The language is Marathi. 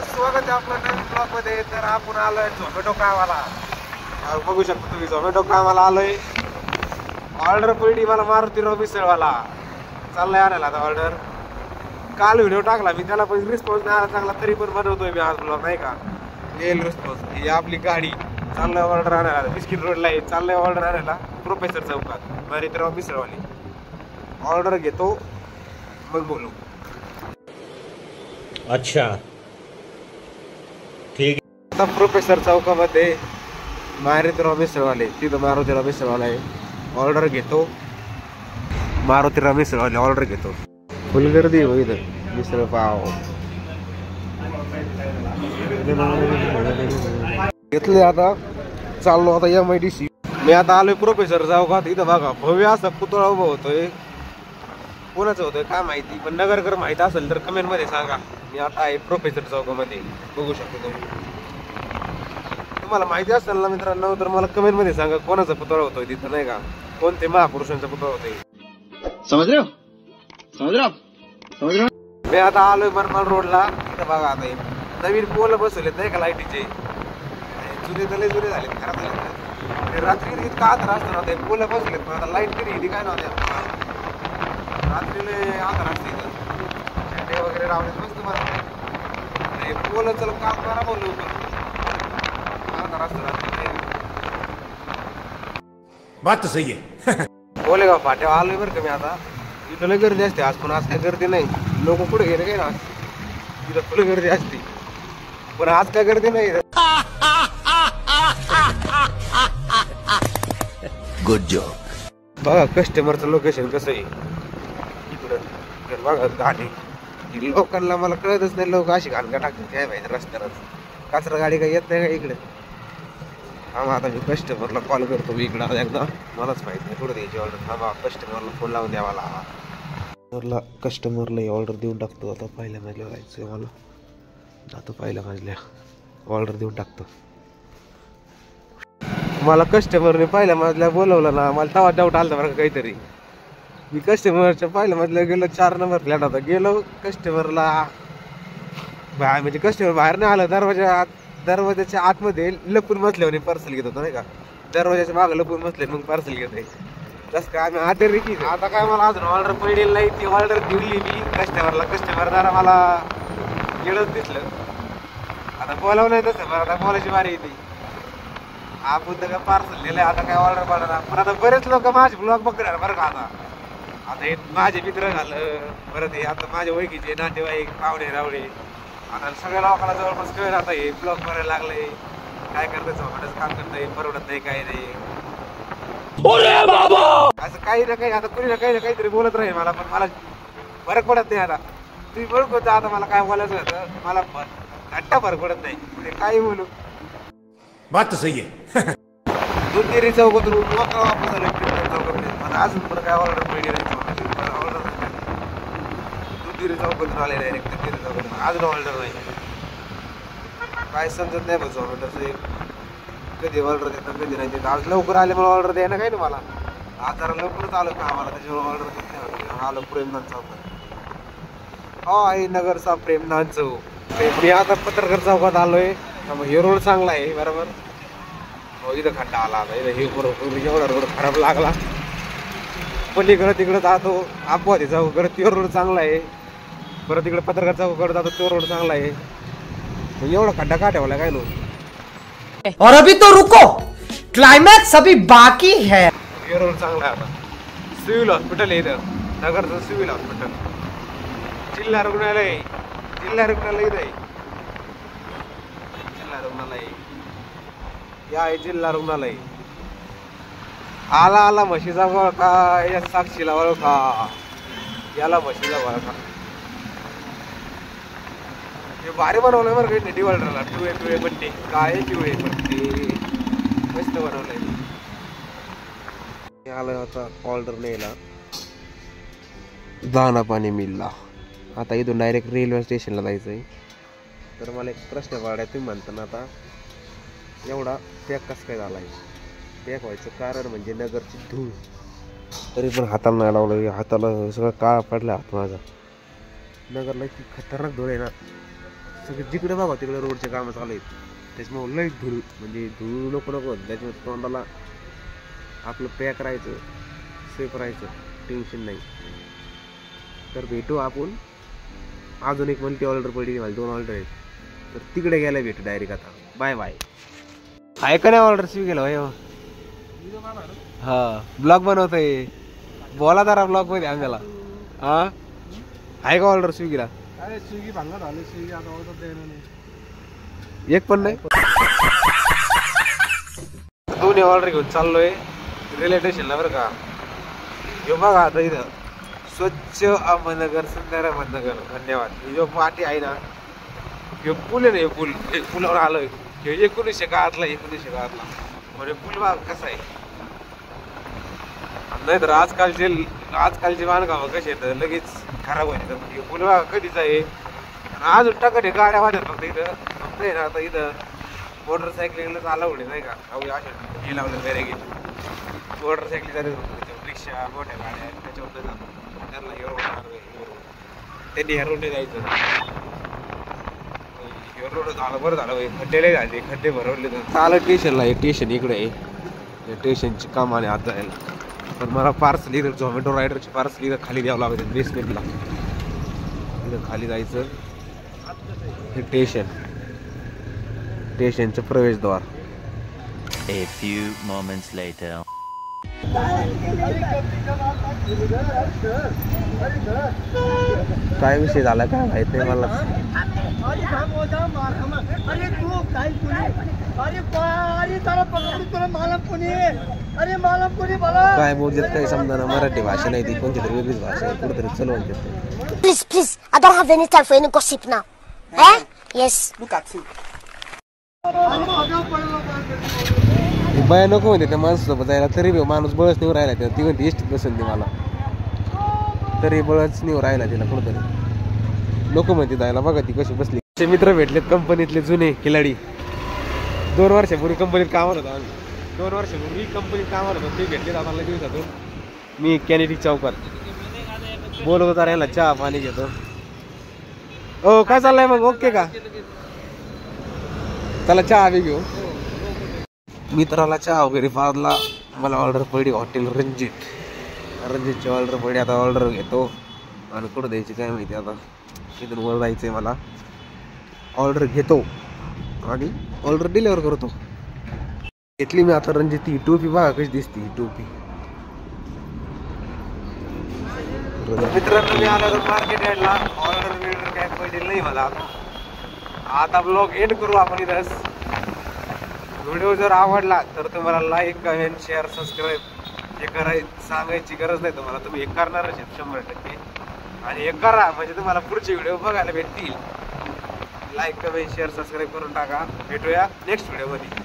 स्वागत आहे आपलं नवीन ब्लॉग मध्ये. तर आपण आलोय झोमॅटो कामाला. बघू शकता तुम्ही झोमॅटो कामाला आलोय. ऑर्डर पडली मला मारुतीराव मिसळवाला. चाललाय आणायला आता ऑर्डर. काल व्हिडिओ टाकला मी, त्याला पण रिस्पॉन्स नाही आला चांगला, तरी पण बनवतोय मी आज ब्लॉग नाही का. येईल रिस्पॉन्स. ही आपली गाडी चाललंय ऑर्डर आणायला. बिस्किट रोडला आहे, चाललंय ऑर्डर आणायला प्रोफेसर चौकात मारुतीराव मिसळवाली. ऑर्डर घेतो मग बोलू. अच्छा ठीक आहे. आता प्रोफेसर चौकामध्ये मारुतीराव मिसळवाले, तिथं मारुतीराव मिसळवाला आहे. ऑर्डर घेतो मारुतीराव मिसळवाले, ऑर्डर घेतो. फुल गर्दी हो इथं मिसळ पाव. घेतले आता, चाललो आता MIDC. मी आता आलोय प्रोफेसर चौकात. इथं बघा भव्य असा पुतळा उभा होतोय. कोणाचं होतंय काय माहिती, पण नगरकर माहिती असेल तर कमेंट मध्ये सांगा. मी आता आहे प्रोफेसर चौकामध्ये, बघू शकतो तुम्ही. तुम्हाला माहिती असेल ना मित्रांनो तर मला कमेंट मध्ये सांगा कोणाचा पुतळा होतोय तिथं नाही का, कोणते महापुरुषांचा पुतळा होतोय. समज रहे हो? मी आता आलोय मनमाड रोडला. इथं बघा आता नवीन पोल बसवलेत नाही का लाईटीचे. जुने तर लय जुने झालेत, खराब झालेत. रात्री इतका त्रास असतो ना, ते पोल बसवलेत पण आता लाईट तरी येते काय नव्हते. रात्री लय आधार असते इथं, झेंडे वगैरे लावलेत मस्त मला. पोल चल काम करा बोललो आधार असतो रात्री. बात तो सही है. बोलेगाव फाट्यावर आलोय बरं का मी आता. इथं लय गर्दी असते आज, पण आज काय गर्दी नाही. लोक कुठे गेले काय ना, इथं फुल गर्दी असते पण आज काय गर्दी नाही. Good job. बघा कस्टमरचं लोकेशन कसं आहे इकडं. बघा गाडी लोकांना मला कळतच नाही, लोक अशी घालका टाकतात काय माहिती रस्त्यावरच. कचरा गाडी काही येत नाही का इकडे. थांबा आता मी कस्टमरला कॉल करतो. मी इकडं एकदा मलाच माहिती नाही कुठं द्यायची ऑर्डर. थांबा कस्टमरला फोन लावून द्या मला. कस्टमरला ऑर्डर देऊन टाकतो. आता पहिल्या मजल्या जायचं मला. आता पहिल्या मजल्या ऑर्डर देऊन टाकतो. मला कस्टमरने पहिल्या मजल्या बोलवलं ना, मला तेव्हा डाऊट आला बरं काहीतरी. मी कस्टमरच्या पहिल्या मजल्या गेलो, 4 नंबर फ्लॅट होता. गेलो कस्टमरला बाहेर, म्हणजे कस्टमर बाहेर नाही आलं. दरवाजाच्या आतमध्ये लपून बसल्यावर पार्सल घेत होतो नाही का. दरवाजाच्या मागं लपून बसले मग पार्सल घेतोय. तसं काय आम्ही आधी की आता काय मला अजून ऑर्डर पडलेली नाही. ती ऑर्डर दिली मी कस्टमरला. कस्टमर जरा मला गेलंच दिसलं. आता बोलावं नाही तसं, बरं आता बोलायची बारी येते. आपण तर काय पार्सल दिलंय, आता काय ऑर्डर पडणार. पण आता बरेच लोक माझे ब्लॉग बघणार बरं का. आता हे माझे मित्र झालं, परत हे आता माझ्या ओळखीचे नातेवाईक पाहुणे रावळे. आता सगळ्या लोकांना जवळपास कळलं आता हे ब्लॉग करायला लागले. काय करतंय झोमॅटोचं काम करतंय, परवडत नाही काय नाही असं काही ना काही. आता कुणी ना काही ना काहीतरी बोलत राहील मला, पण मला फरक पडत नाही. आता तुम्ही बरोबर होता. आता मला काय बोलायचं होतं, मला घट्टा फरक पडत नाही. ते काही बोलू. बात तो सही है. दुधगिरी चौकातून वापस आलो चौकात. अजून पण काय ऑर्डर पडली नाही. ऑर्डर दुधगिरी चौकातून आले डायरेक्ट दुधगिरी चौकातून. अजून ऑर्डर नाही. काय समजत नाही बघ झोमॅटोचं. कधी ऑर्डर देतात कधी नाही देत. आज लवकर आले मला ऑर्डर द्यायला काय ना मला. आज जरा लवकरच आलो का आम्हाला, त्याच्यामुळे ऑर्डर देत नाही. आलो प्रेमनाथ चौकात. हो आई नगरचा प्रेमनाथ चौक. मी आता पत्रकार चौकात आलोय. हे रोड चांगला आहे बरोबर. हो इथं खड्डा आला. आता इथं हे एवढा रोड खराब लागला. पलीकडं तिकडं जातो अपवादी चौकाकडे, तो रोड चांगला आहे. परत तिकडे पत्रकार चौकाकडे जातो, तो रोड चांगला आहे. एवढा खड्डा का ठेवला काय नो. और अभी तो रुको, क्लाइमैक्स अभी बाकी है. हे रोड चांगला आहे. आता सिव्हिल हॉस्पिटल आहे इथं, नगरचं सिव्हिल हॉस्पिटल. जिल्हा रुग्णालय इथं आहे. या आहे जिल्हा रुग्णालय. आला म्हशीचा वळखा, या साक्षीला वळखा, याला म्हशीचा वळखा. हे भारी बनवलंय बरं काही नेटी ऑर्डरला. पिवळे पट्टे काय पिवळे पट्टे मस्त बनवलंय. आलं आता ऑर्डर न्यायला दाना पाणी मिलला. आता इथून डायरेक्ट रेल्वे स्टेशनला जायचंय. तर मला एक प्रश्न पडला, तुम्ही म्हणता ना आता एवढा पॅक कसं काय झाला आहे. पॅक व्हायचं कारण म्हणजे नगरची धूळ. तरी पण हाताला नाही लावलं. हाताला सगळं काळा पडला हात माझा. नगरला इतकी खतरनाक धूळ आहे ना, सगळे जिकडे बघा तिकडे रोडचे कामं चालू आहेत. त्याच्यामुळे लई धूळ म्हणजे धूळ नको त्याच्यामुळे तोंडाला आपलं पॅक राहायचं, सेफ राहायचं, टेन्शन नाही. तर भेटू आपण. अजून एक मल्टी ऑर्डर पडली मला 2 ऑर्डर आहेत तर तिकडे गेला भेटू डायरेक्ट. आता बाय बाय. आहे का नाही ऑर्डर स्विगीला भाई? हा ब्लॉग बनवतोय, बोला जरा ब्लॉग मध्ये आम्हाला. हा आहे का ऑर्डर स्विगीला? स्विगी भांगत झाले, स्विगी आता ऑर्डर द्यायला नाही, एक पण नाही. दोन्ही ऑर्डर घेऊन चाललोय रेल्वे स्टेशनला बरं का. हे बघा आता इथं स्वच्छ अहमदनगर, सुंदर अहमदनगर. धन्यवाद. ही जो पाठी आहे ना, हे पूल आहे ना, हे पुलावर आलोय. हे 1900 काळातला म्हणजे पूल बघा कसा आहे. नाही तर आजकालचे बांधकाम कसे आहेत लगेच खराब व्हायचे. हे पूल बघा कधीच आहे. अजून टाकत आहे गाड्या वाजत फक्त इथं. फक्त आहे ना आता इथं मोटरसायकलीलाच अलाउड आहे नाही का. अशा हे लावलं बॅरेगेज. मोटरसायकली जाते फक्त, रिक्षा मोठ्या गाड्या त्याच्यावर जातो. त्यांना हे त्यांनी ह्या रोडने जायचं. हे रोड झालं बरं झालं, खड्डे झाले, खड्डे भरवले. तर आलं स्टेशनला. हे स्टेशन इकडे आहे. या स्टेशनची काम आले आता जायला. तर मला पार्सल इथं झोमॅटो रायडरची पार्सल इथं खाली द्यावं लागतं बेसमेंटला. इथं खाली जायचं. हे स्टेशनचं प्रवेशद्वार. A few moments later. काय विषय झाला काय माहित नाही मला. काय बोलतात काही समजा. मराठी भाषा नाही ती, कोणती तरी वेगळीच भाषा आहे. कुठेतरी चलवून देते. Please, please, I don't have any time for any gossip now. Eh? Yes. बाया नको म्हणते त्या माणसासोबत जायला, तरी माणूस बळच नेऊ राहिला. त्या ती म्हणते एसटीत बसून दे मला, तरी बळच नेऊ राहिला तिला कुठंतरी. नको म्हणते जायला. बघा ती कशी बसली. ते मित्र भेटलेत कंपनीतले जुने खिलाडी. 2 वर्षापूर्वी कंपनीत कामाला होता. 2 वर्षापूर्वी कंपनीत कामाला होतो. ते भेटले आता दिवसातून. मी कॅनेडी चौकात बोलवतो तर याला चहा पाणी घेतो. ओ काय चाललंय मग? ओके का? चला चहा बी घेऊ. मित्राला चहा वगैरे पाजला. मला ऑर्डर पडली हॉटेल रणजितची ऑर्डर पडली. आता ऑर्डर घेतो आणि कुठं द्यायची काय माहिती. आता इथून वर जायचंय मला. ऑर्डर घेतो आणि ऑर्डर डिलिव्हर करतो. घेतली मी आता रणजित. ही टोपी बघा कशी दिसते. ही टोपी मित्रांनो मी आलो मार्केट यार्डला. ऑर्डर काय पडलेलं नाही मला. आता ब्लॉग एंड करू आपण इथंच. व्हिडिओ जर आवडला तर तुम्हाला लाईक, कमेंट, शेअर, सबस्क्राईब हे सांगायची गरज नाही तुम्हाला. तुम्ही हे करणारच आहेत 100%. आणि हे करा म्हणजे तुम्हाला पुढचे व्हिडिओ बघायला भेटतील. लाईक, कमेंट, शेअर, सबस्क्राईब करून टाका. भेटूया नेक्स्ट व्हिडिओमध्ये.